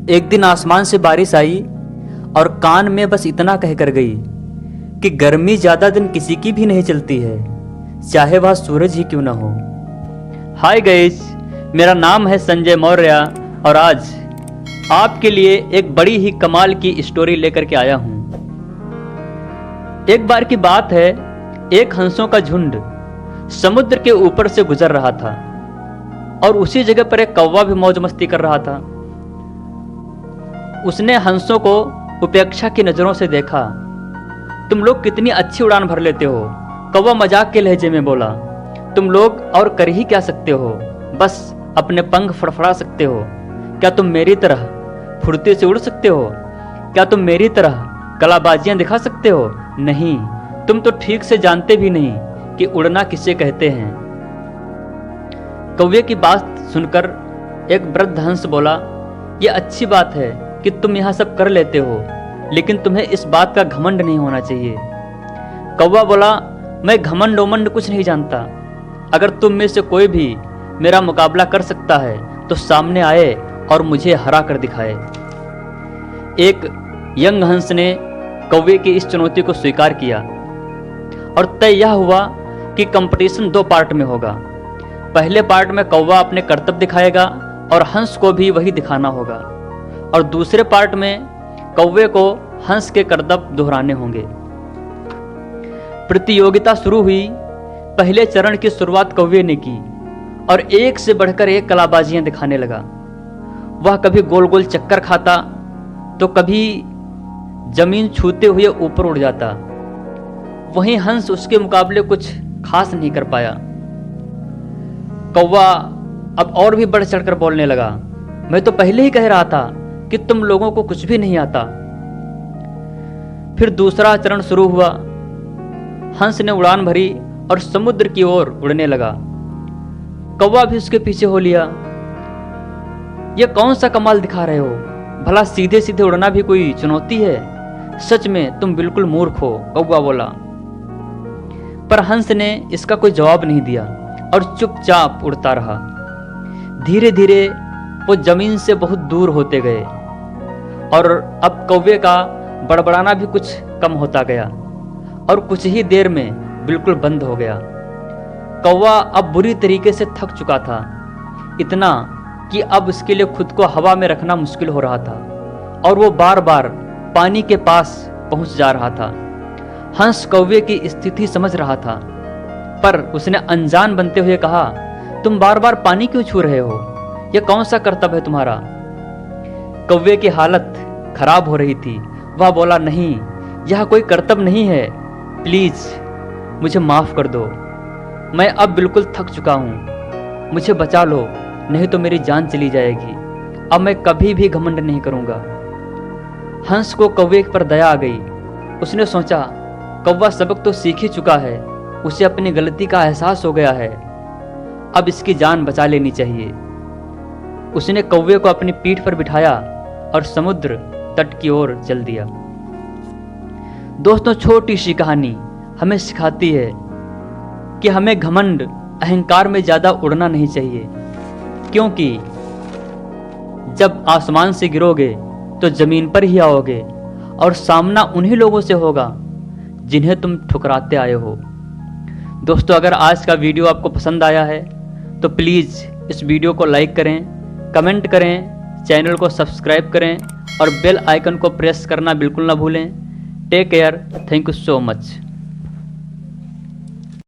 एक दिन आसमान से बारिश आई और कान में बस इतना कहकर गई कि गर्मी ज़्यादा दिन किसी की भी नहीं चलती है, चाहे वह सूरज ही क्यों ना हो। हाय गाइस, मेरा नाम है संजय मौर्य और आज आपके लिए एक बड़ी ही कमाल की स्टोरी लेकर के आया हूँ। एक बार की बात है, एक हंसों का झुंड समुद्र के ऊपर से गुजर रहा था और उसी जगह पर एक कौवा भी मौज मस्ती कर रहा था। उसने हंसों को उपेक्षा की नजरों से देखा। तुम लोग कितनी अच्छी उड़ान भर लेते हो, कौवा मजाक के लहजे में बोला। तुम लोग और कर ही क्या सकते हो, बस अपने पंख फड़फड़ा सकते हो। क्या तुम मेरी तरह फुर्ती से उड़ सकते हो? क्या तुम मेरी तरह कलाबाजियां दिखा सकते हो? नहीं, तुम तो ठीक से जानते भी नहीं कि उड़ना किसे कहते हैं। कौवे की बात सुनकर एक वृद्ध हंस बोला, यह अच्छी बात है कि तुम यहां सब कर लेते हो, लेकिन तुम्हें इस बात का घमंड नहीं होना चाहिए। कौवा बोला, मैं घमंड ओमंड कुछ नहीं जानता। अगर तुम में से कोई भी मेरा मुकाबला कर सकता है तो सामने आए और मुझे हरा कर दिखाए। एक यंग हंस ने कौवे की इस चुनौती को स्वीकार किया और तय यह हुआ कि कंपटीशन 2 पार्ट में होगा। पहले पार्ट में कौवा अपने करतब दिखाएगा और हंस को भी वही दिखाना होगा, और दूसरे पार्ट में कौवे को हंस के करतब दोहराने होंगे। प्रतियोगिता शुरू हुई। पहले चरण की शुरुआत कौवे ने की और एक से बढ़कर एक कलाबाजियां दिखाने लगा। वह कभी गोल गोल चक्कर खाता तो कभी जमीन छूते हुए ऊपर उड़ जाता। वहीं हंस उसके मुकाबले कुछ खास नहीं कर पाया। कौवा अब और भी बढ़ चढ़कर बोलने लगा, मैं तो पहले ही कह रहा था कि तुम लोगों को कुछ भी नहीं आता। फिर दूसरा चरण शुरू हुआ। हंस ने उड़ान भरी और समुद्र की ओर उड़ने लगा। कौवा भी उसके पीछे हो लिया। यह कौन सा कमाल दिखा रहे हो? भला सीधे सीधे उड़ना भी कोई चुनौती है? सच में तुम बिल्कुल मूर्ख हो, कौवा बोला। पर हंस ने इसका कोई जवाब नहीं दिया और चुपचाप उड़ता रहा। धीरे धीरे वो जमीन से बहुत दूर होते गए और अब कौवे का बड़बड़ाना भी कुछ कम होता गया और कुछ ही देर में बिल्कुल बंद हो गया। कौवा अब बुरी तरीके से थक चुका था, इतना कि अब उसके लिए खुद को हवा में रखना मुश्किल हो रहा था और वो बार बार पानी के पास पहुंच जा रहा था। हंस कौवे की स्थिति समझ रहा था, पर उसने अनजान बनते हुए कहा, तुम बार बार पानी क्यों छू रहे हो? यह कौन सा करतब है तुम्हारा? कौवे की हालत खराब हो रही थी। वह बोला, नहीं, यह कोई करतब नहीं है, प्लीज मुझे माफ कर दो। मैं अब बिल्कुल थक चुका हूं, मुझे बचा लो, नहीं तो मेरी जान चली जाएगी। अब मैं कभी भी घमंड नहीं करूंगा। हंस को कौवे पर दया आ गई। उसने सोचा, कौवा सबक तो सीख ही चुका है, उसे अपनी गलती का एहसास हो गया है, अब इसकी जान बचा लेनी चाहिए। उसने कौवे को अपनी पीठ पर बिठाया और समुद्र तट की ओर चल दिया। दोस्तों, छोटी सी कहानी हमें सिखाती है कि हमें घमंड अहंकार में ज्यादा उड़ना नहीं चाहिए, क्योंकि जब आसमान से गिरोगे तो जमीन पर ही आओगे और सामना उन्हीं लोगों से होगा जिन्हें तुम ठुकराते आए हो। दोस्तों, अगर आज का वीडियो आपको पसंद आया है तो प्लीज़ इस वीडियो को लाइक करें, कमेंट करें, चैनल को सब्सक्राइब करें और बेल आइकन को प्रेस करना बिल्कुल ना भूलें। Take care, thank you so much.